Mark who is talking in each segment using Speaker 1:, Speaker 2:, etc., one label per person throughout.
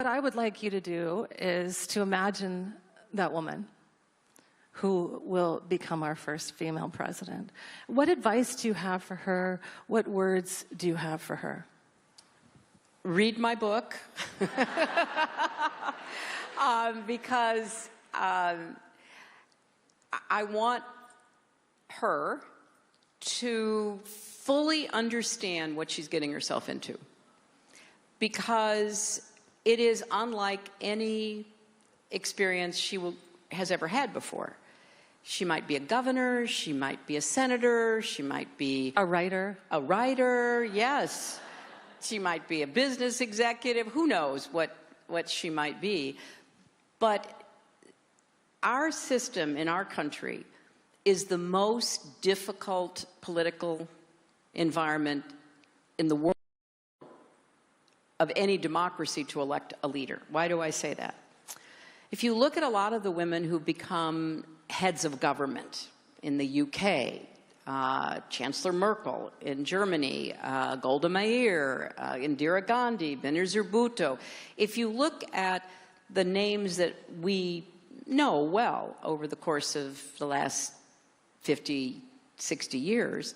Speaker 1: What I would like you to do is to imagine that woman who will become our first female president. What advice do you have for her? What words do you have for her?
Speaker 2: Read my book. Because I want her to fully understand what she's getting herself into. Because it is unlike any experience she has ever had before. She might be a governor, she might be a senator, she might be
Speaker 1: a writer.
Speaker 2: A writer, yes. She might be a business executive, who knows what she might be. But our system in our country is the most difficult political environment in the world of any democracy to elect a leader. Why do I say that? If you look at a lot of the women who become heads of government in the UK, Chancellor Merkel in Germany, Golda Meir, Indira Gandhi, Benazir Bhutto, if you look at the names that we know well over the course of the last 50, 60 years,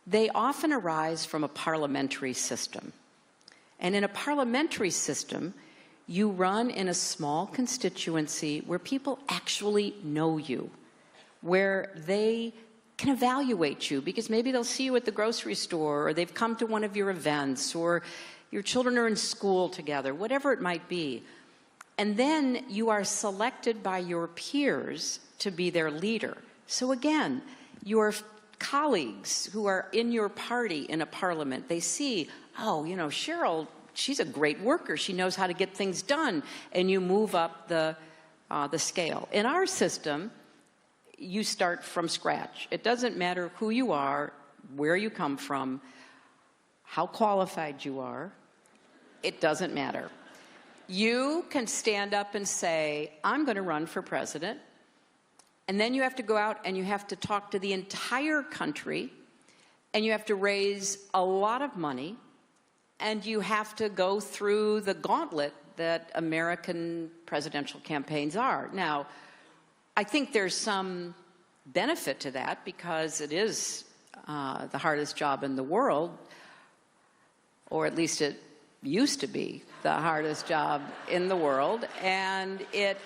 Speaker 2: they often arise from a parliamentary system. And in a parliamentary system, you run in a small constituency where people actually know you, where they can evaluate you because maybe they'll see you at the grocery store or they've come to one of your events or your children are in school together, whatever it might be. And then you are selected by your peers to be their leader. So again, your colleagues who are in your party in a parliament, they see, oh, you know, Cheryl, she's a great worker. She knows how to get things done. And you move up the scale. In our system, you start from scratch. It doesn't matter who you are, where you come from, how qualified you are. It doesn't matter. You can stand up and say, I'm going to run for president. And then you have to go out and you have to talk to the entire country, and you have to raise a lot of money, and you have to go through the gauntlet that American presidential campaigns are. Now, I think there's some benefit to that because it is the hardest job in the world, or at least it used to be the hardest job in the world, and it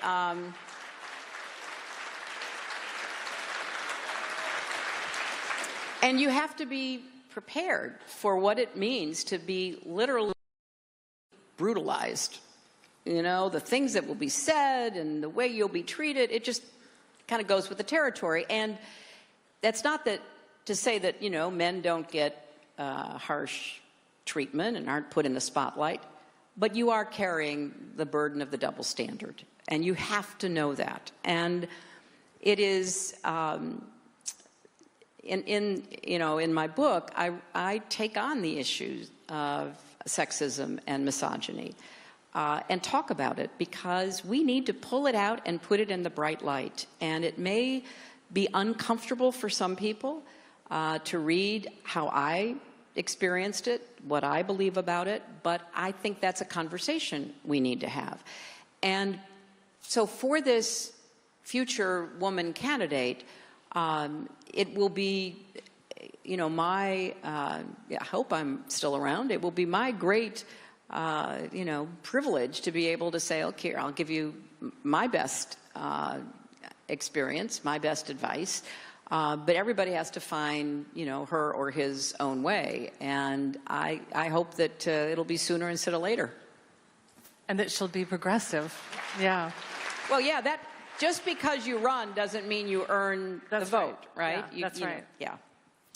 Speaker 2: and you have to be prepared for what it means to be literally brutalized. You know, the things that will be said and the way you'll be treated, it just kind of goes with the territory. And that's not that to say that, you know, men don't get harsh treatment and aren't put in the spotlight, but you are carrying the burden of the double standard, and you have to know that. And it is, in my book, I take on the issues of sexism and misogyny and talk about it because we need to pull it out and put it in the bright light. And it may be uncomfortable for some people to read how I experienced it, what I believe about it, but I think that's a conversation we need to have. And so for this future woman candidate, it will be, you know, I hope I'm still around, it will be my great, privilege to be able to say, okay, I'll give you my best experience, my best advice, but everybody has to find, you know, her or his own way. And I hope that it'll be sooner instead of later.
Speaker 1: And that she'll be progressive. Yeah.
Speaker 2: Well, yeah, that just because you run doesn't mean you earn the vote, right?
Speaker 1: Yeah, that's right.
Speaker 2: Yeah.